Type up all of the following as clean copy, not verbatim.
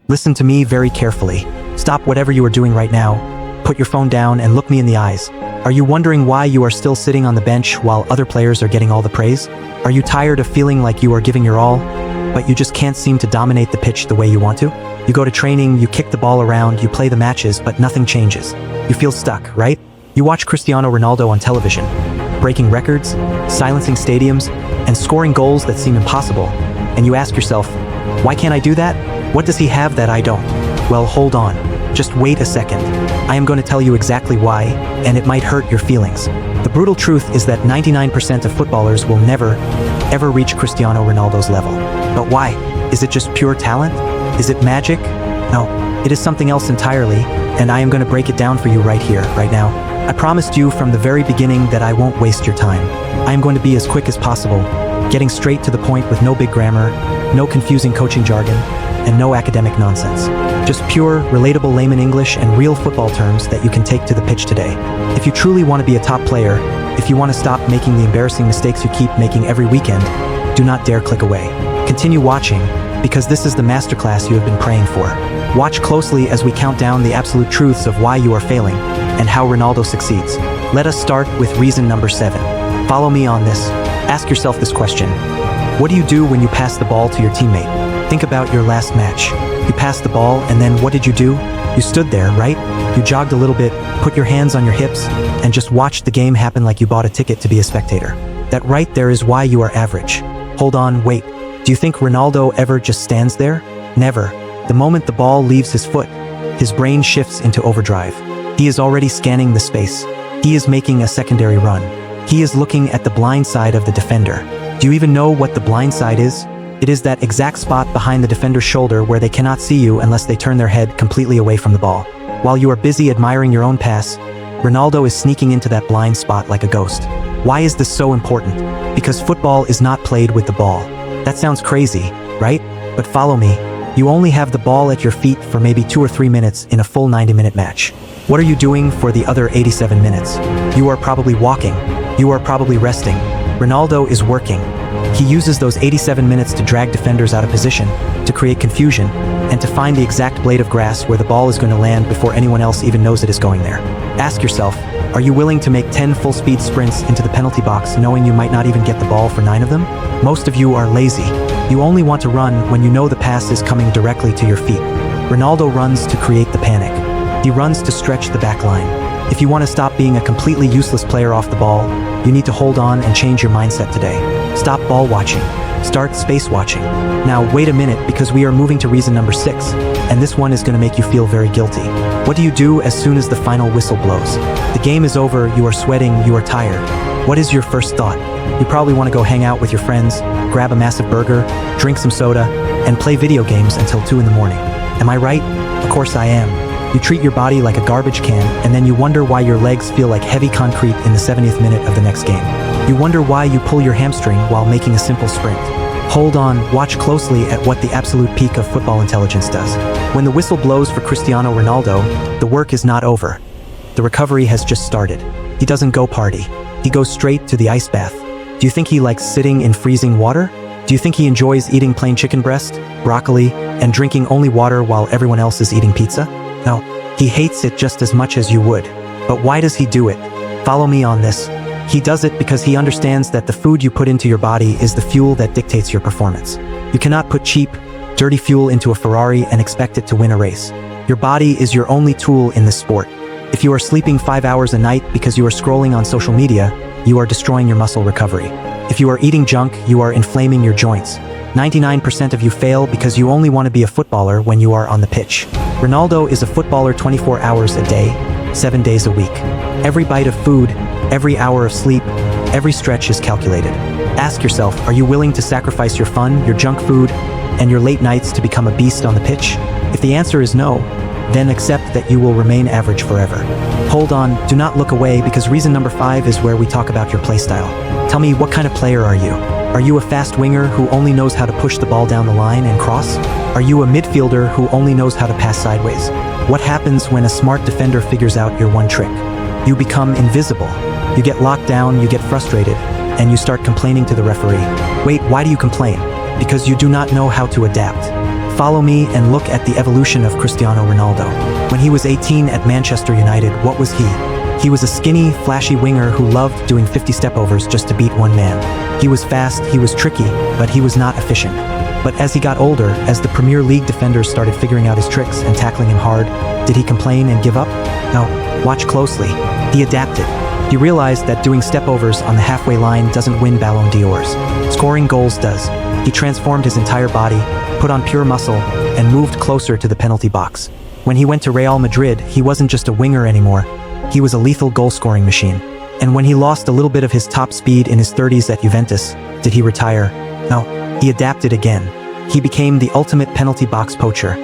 Listen to me very carefully. Stop whatever you are doing right now. Put your phone down and look me in the eyes. Are you wondering why you are still sitting on the bench while other players are getting all the praise? Are you tired of feeling like you are giving your all, but you just can't seem to dominate the pitch the way you want to? You go to training, you kick the ball around, you play the matches, but nothing changes. You feel stuck, right? You watch Cristiano Ronaldo on television, breaking records, silencing stadiums, and scoring goals that seem impossible. And you ask yourself, why can't I do that? What does he have that I don't? Well, hold on. Just wait a second. I am going to tell you exactly why, and it might hurt your feelings. The brutal truth is that 99% of footballers will never, ever reach Cristiano Ronaldo's level. But why? Is it just pure talent? Is it magic? No, it is something else entirely, and I am going to break it down for you right here, right now. I promised you from the very beginning that I won't waste your time. I am going to be as quick as possible, getting straight to the point with no big grammar, no confusing coaching jargon, and no academic nonsense. Just pure, relatable layman English and real football terms that you can take to the pitch today. If you truly want to be a top player, if you want to stop making the embarrassing mistakes you keep making every weekend, do not dare click away. Continue watching, because this is the masterclass you have been praying for. Watch closely as we count down the absolute truths of why you are failing and how Ronaldo succeeds. Let us start with reason number 7. Follow me on this. Ask yourself this question. What do you do when you pass the ball to your teammate? Think about your last match. You passed the ball, and then what did you do? You stood there, right? You jogged a little bit, put your hands on your hips, and just watched the game happen like you bought a ticket to be a spectator. That right there is why you are average. Hold on, wait. Do you think Ronaldo ever just stands there? Never. The moment the ball leaves his foot, his brain shifts into overdrive. He is already scanning the space. He is making a secondary run. He is looking at the blind side of the defender. Do you even know what the blind side is? It is that exact spot behind the defender's shoulder where they cannot see you unless they turn their head completely away from the ball. While you are busy admiring your own pass, Ronaldo is sneaking into that blind spot like a ghost. Why is this so important? Because football is not played with the ball. That sounds crazy, right? But follow me. You only have the ball at your feet for maybe 2 or 3 minutes in a full 90-minute match. What are you doing for the other 87 minutes? You are probably walking. You are probably resting. Ronaldo is working. He uses those 87 minutes to drag defenders out of position, to create confusion, and to find the exact blade of grass where the ball is going to land before anyone else even knows it is going there. Ask yourself, are you willing to make 10 full-speed sprints into the penalty box knowing you might not even get the ball for 9 of them? Most of you are lazy. You only want to run when you know the pass is coming directly to your feet. Ronaldo runs to create the panic. He runs to stretch the back line. If you want to stop being a completely useless player off the ball, you need to hold on and change your mindset today. Stop ball watching. Start space watching. Now wait a minute, because we are moving to reason number 6, and this one is going to make you feel very guilty. What do you do as soon as the final whistle blows? The game is over, you are sweating, you are tired. What is your first thought? You probably want to go hang out with your friends, grab a massive burger, drink some soda, and play video games until 2 in the morning. Am I right? Of course I am. You treat your body like a garbage can, and then you wonder why your legs feel like heavy concrete in the 70th minute of the next game. You wonder why you pull your hamstring while making a simple sprint. Hold on, watch closely at what the absolute peak of football intelligence does. When the whistle blows for Cristiano Ronaldo, the work is not over. The recovery has just started. He doesn't go party. He goes straight to the ice bath. Do you think he likes sitting in freezing water? Do you think he enjoys eating plain chicken breast, broccoli, and drinking only water while everyone else is eating pizza? No, he hates it just as much as you would. But why does he do it? Follow me on this. He does it because he understands that the food you put into your body is the fuel that dictates your performance. You cannot put cheap, dirty fuel into a Ferrari and expect it to win a race. Your body is your only tool in this sport. If you are sleeping 5 hours a night because you are scrolling on social media, you are destroying your muscle recovery. If you are eating junk, you are inflaming your joints. 99% of you fail because you only want to be a footballer when you are on the pitch. Ronaldo is a footballer 24 hours a day, 7 days a week. Every bite of food, every hour of sleep, every stretch is calculated. Ask yourself, are you willing to sacrifice your fun, your junk food, and your late nights to become a beast on the pitch? If the answer is no, then accept that you will remain average forever. Hold on, do not look away, because reason number 5 is where we talk about your playstyle. Tell me, what kind of player are you? Are you a fast winger who only knows how to push the ball down the line and cross? Are you a midfielder who only knows how to pass sideways? What happens when a smart defender figures out your one trick? You become invisible. You get locked down, you get frustrated, and you start complaining to the referee. Wait, why do you complain? Because you do not know how to adapt. Follow me and look at the evolution of Cristiano Ronaldo. When he was 18 at Manchester United, what was he? He was a skinny, flashy winger who loved doing 50 step-overs just to beat one man. He was fast, he was tricky, but he was not efficient. But as he got older, as the Premier League defenders started figuring out his tricks and tackling him hard, did he complain and give up? No, watch closely. He adapted. He realized that doing step-overs on the halfway line doesn't win Ballon d'Ors. Scoring goals does. He transformed his entire body, put on pure muscle, and moved closer to the penalty box. When he went to Real Madrid, he wasn't just a winger anymore. He was a lethal goal-scoring machine. And when he lost a little bit of his top speed in his 30s at Juventus, did he retire? No, he adapted again. He became the ultimate penalty box poacher,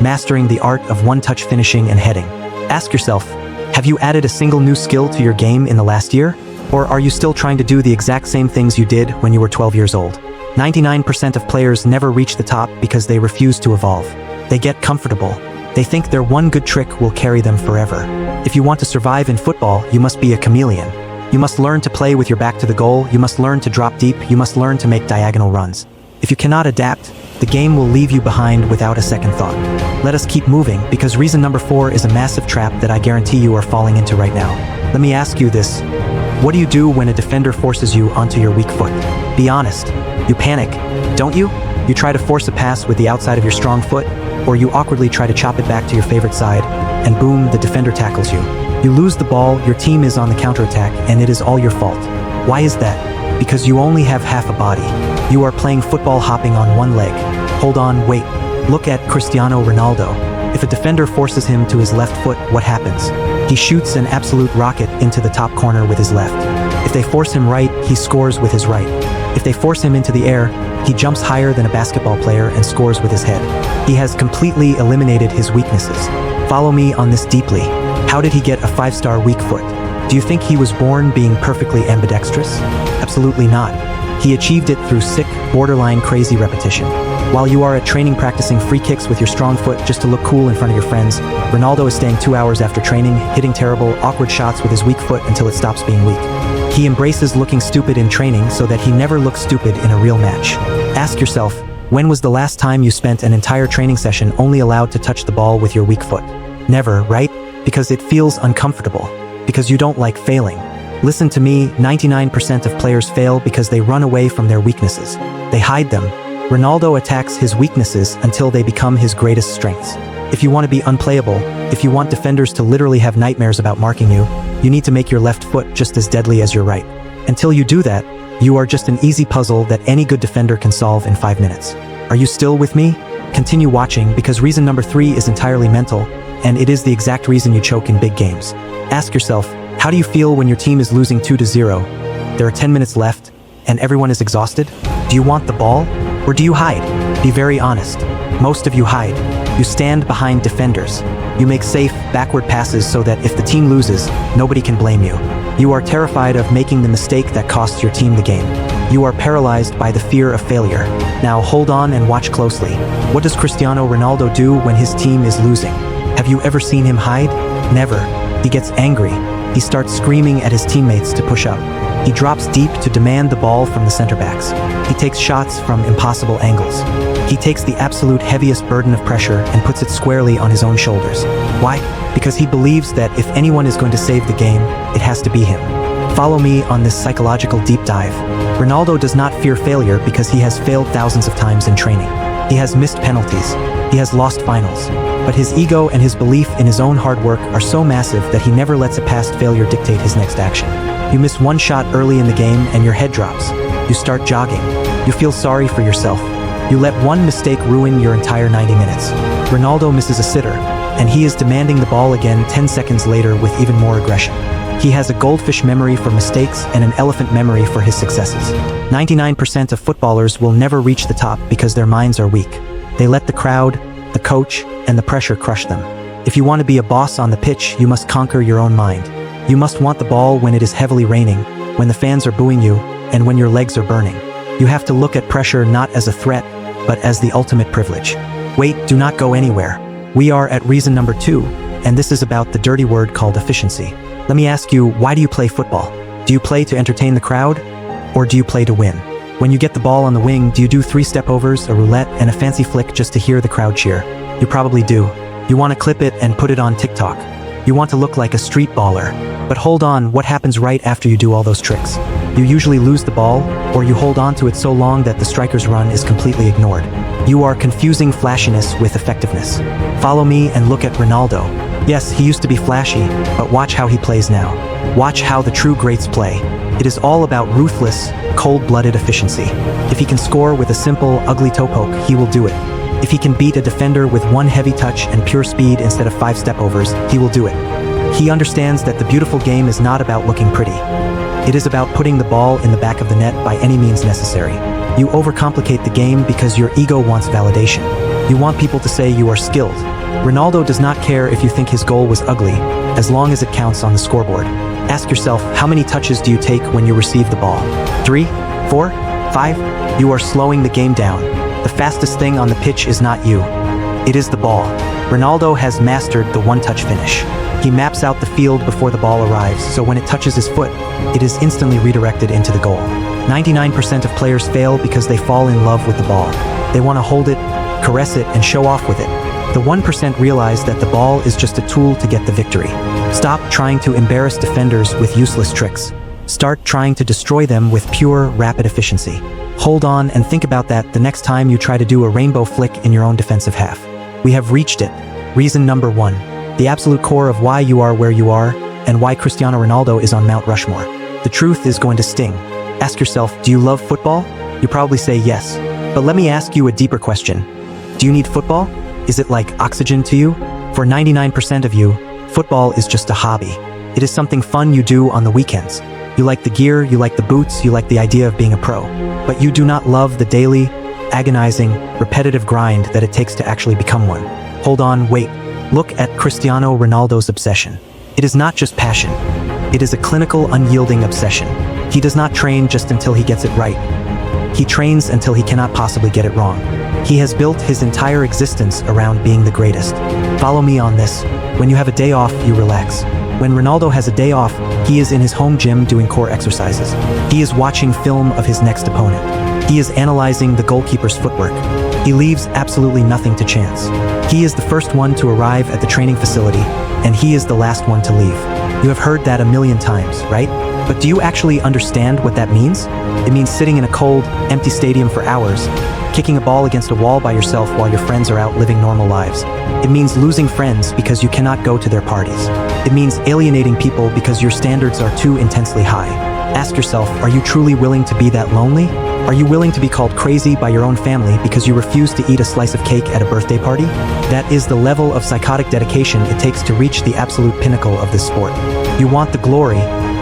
mastering the art of one-touch finishing and heading. Ask yourself, have you added a single new skill to your game in the last year? Or are you still trying to do the exact same things you did when you were 12 years old? 99% of players never reach the top because they refuse to evolve. They get comfortable. They think their one good trick will carry them forever. If you want to survive in football, you must be a chameleon. You must learn to play with your back to the goal, you must learn to drop deep, you must learn to make diagonal runs. If you cannot adapt, the game will leave you behind without a second thought. Let us keep moving, because reason number 4 is a massive trap that I guarantee you are falling into right now. Let me ask you this. What do you do when a defender forces you onto your weak foot? Be honest. You panic, don't you? You try to force a pass with the outside of your strong foot, or you awkwardly try to chop it back to your favorite side, and boom, the defender tackles you. You lose the ball, your team is on the counterattack, and it is all your fault. Why is that? Because you only have half a body. You are playing football hopping on one leg. Hold on, wait. Look at Cristiano Ronaldo. If a defender forces him to his left foot, what happens? He shoots an absolute rocket into the top corner with his left. If they force him right, he scores with his right. If they force him into the air, he jumps higher than a basketball player and scores with his head. He has completely eliminated his weaknesses. Follow me on this deeply. How did he get a 5-star weak foot? Do you think he was born being perfectly ambidextrous? Absolutely not. He achieved it through sick, borderline crazy repetition. While you are at training practicing free kicks with your strong foot just to look cool in front of your friends, Ronaldo is staying 2 hours after training, hitting terrible, awkward shots with his weak foot until it stops being weak. He embraces looking stupid in training so that he never looks stupid in a real match. Ask yourself, when was the last time you spent an entire training session only allowed to touch the ball with your weak foot? Never, right? Because it feels uncomfortable. Because you don't like failing. Listen to me, 99% of players fail because they run away from their weaknesses. They hide them. Ronaldo attacks his weaknesses until they become his greatest strengths. If you want to be unplayable, if you want defenders to literally have nightmares about marking you, you need to make your left foot just as deadly as your right. Until you do that, you are just an easy puzzle that any good defender can solve in 5 minutes. Are you still with me? Continue watching, because reason number 3 is entirely mental, and it is the exact reason you choke in big games. Ask yourself, how do you feel when your team is losing 2-0? There are 10 minutes left, and everyone is exhausted? Do you want the ball? Or do you hide? Be very honest. Most of you hide. You stand behind defenders. You make safe, backward passes so that if the team loses, nobody can blame you. You are terrified of making the mistake that costs your team the game. You are paralyzed by the fear of failure. Now hold on and watch closely. What does Cristiano Ronaldo do when his team is losing? Have you ever seen him hide? Never. He gets angry. He starts screaming at his teammates to push up. He drops deep to demand the ball from the center backs. He takes shots from impossible angles. He takes the absolute heaviest burden of pressure and puts it squarely on his own shoulders. Why? Because he believes that if anyone is going to save the game, it has to be him. Follow me on this psychological deep dive. Ronaldo does not fear failure because he has failed thousands of times in training. He has missed penalties. He has lost finals. But his ego and his belief in his own hard work are so massive that he never lets a past failure dictate his next action. You miss one shot early in the game and your head drops. You start jogging. You feel sorry for yourself. You let one mistake ruin your entire 90 minutes. Ronaldo misses a sitter, and he is demanding the ball again 10 seconds later with even more aggression. He has a goldfish memory for mistakes and an elephant memory for his successes. 99% of footballers will never reach the top because their minds are weak. They let the crowd, the coach, and the pressure crush them. If you want to be a boss on the pitch, you must conquer your own mind. You must want the ball when it is heavily raining, when the fans are booing you, and when your legs are burning. You have to look at pressure not as a threat, but as the ultimate privilege. Wait, do not go anywhere. We are at reason number 2, and this is about the dirty word called efficiency. Let me ask you, why do you play football? Do you play to entertain the crowd? Or do you play to win? When you get the ball on the wing, do you do 3 step overs, a roulette, and a fancy flick just to hear the crowd cheer? You probably do. You want to clip it and put it on TikTok. You want to look like a street baller. But hold on, what happens right after you do all those tricks? You usually lose the ball, or you hold on to it so long that the striker's run is completely ignored. You are confusing flashiness with effectiveness. Follow me and look at Ronaldo. Yes, he used to be flashy, but watch how he plays now. Watch how the true greats play. It is all about ruthless, cold-blooded efficiency. If he can score with a simple, ugly toe poke, he will do it. If he can beat a defender with 1 heavy touch and pure speed instead of 5 step overs, he will do it. He understands that the beautiful game is not about looking pretty. It is about putting the ball in the back of the net by any means necessary. You overcomplicate the game because your ego wants validation. You want people to say you are skilled. Ronaldo does not care if you think his goal was ugly, as long as it counts on the scoreboard. Ask yourself, how many touches do you take when you receive the ball? 3? 4? 5? You are slowing the game down. The fastest thing on the pitch is not you. It is the ball. Ronaldo has mastered the one-touch finish. He maps out the field before the ball arrives, so when it touches his foot, it is instantly redirected into the goal. 99% of players fail because they fall in love with the ball. They want to hold it, caress it, and show off with it. The 1% realize that the ball is just a tool to get the victory. Stop trying to embarrass defenders with useless tricks. Start trying to destroy them with pure, rapid efficiency. Hold on and think about that the next time you try to do a rainbow flick in your own defensive half. We have reached it. Reason number 1. The absolute core of why you are where you are, and why Cristiano Ronaldo is on Mount Rushmore. The truth is going to sting. Ask yourself, do you love football? You probably say yes. But let me ask you a deeper question. Do you need football? Is it like oxygen to you? For 99% of you, football is just a hobby. It is something fun you do on the weekends. You like the gear, you like the boots, you like the idea of being a pro. But you do not love the daily, agonizing, repetitive grind that it takes to actually become one. Hold on, wait. Look at Cristiano Ronaldo's obsession. It is not just passion. It is a clinical, unyielding obsession. He does not train just until he gets it right. He trains until he cannot possibly get it wrong. He has built his entire existence around being the greatest. Follow me on this. When you have a day off, you relax. When Ronaldo has a day off, he is in his home gym doing core exercises. He is watching film of his next opponent. He is analyzing the goalkeeper's footwork. He leaves absolutely nothing to chance. He is the first one to arrive at the training facility, and he is the last one to leave. You have heard that a million times, right? But do you actually understand what that means? It means sitting in a cold, empty stadium for hours, kicking a ball against a wall by yourself while your friends are out living normal lives. It means losing friends because you cannot go to their parties. It means alienating people because your standards are too intensely high. Ask yourself, are you truly willing to be that lonely? Are you willing to be called crazy by your own family because you refuse to eat a slice of cake at a birthday party? That is the level of psychotic dedication it takes to reach the absolute pinnacle of this sport. You want the glory,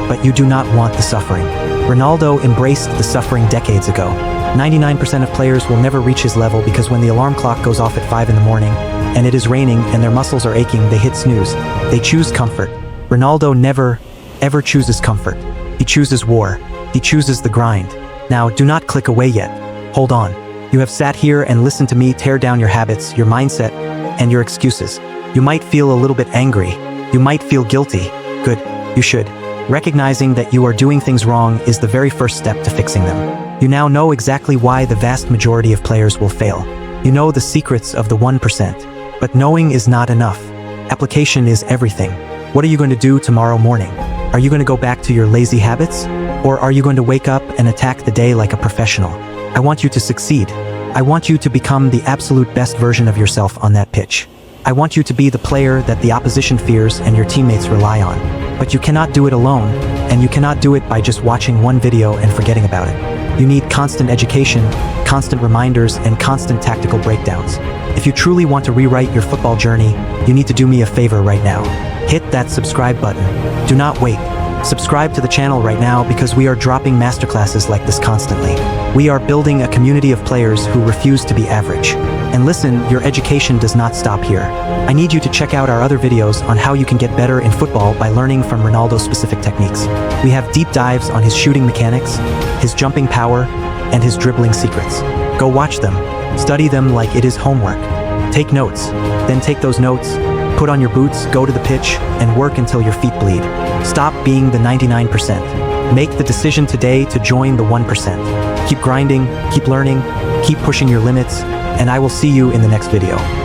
but you do not want the suffering. Ronaldo embraced the suffering decades ago. 99% of players will never reach his level because when the alarm clock goes off at 5 in the morning, and it is raining and their muscles are aching, they hit snooze. They choose comfort. Ronaldo never, ever chooses comfort. He chooses war. He chooses the grind. Now, do not click away yet. Hold on. You have sat here and listened to me tear down your habits, your mindset, and your excuses. You might feel a little bit angry. You might feel guilty. Good. You should. Recognizing that you are doing things wrong is the very first step to fixing them. You now know exactly why the vast majority of players will fail. You know the secrets of the 1%. But knowing is not enough. Application is everything. What are you going to do tomorrow morning? Are you going to go back to your lazy habits? Or are you going to wake up and attack the day like a professional? I want you to succeed. I want you to become the absolute best version of yourself on that pitch. I want you to be the player that the opposition fears and your teammates rely on. But you cannot do it alone, and you cannot do it by just watching one video and forgetting about it. You need constant education, constant reminders, and constant tactical breakdowns. If you truly want to rewrite your football journey, you need to do me a favor right now. Hit that subscribe button. Do not wait. Subscribe to the channel right now because we are dropping masterclasses like this constantly. We are building a community of players who refuse to be average. And listen, your education does not stop here. I need you to check out our other videos on how you can get better in football by learning from Ronaldo's specific techniques. We have deep dives on his shooting mechanics, his jumping power, and his dribbling secrets. Go watch them. Study them like it is homework. Take notes. Then take those notes, put on your boots, go to the pitch, and work until your feet bleed. Stop being the 99%. Make the decision today to join the 1%. Keep grinding, keep learning, keep pushing your limits, and I will see you in the next video.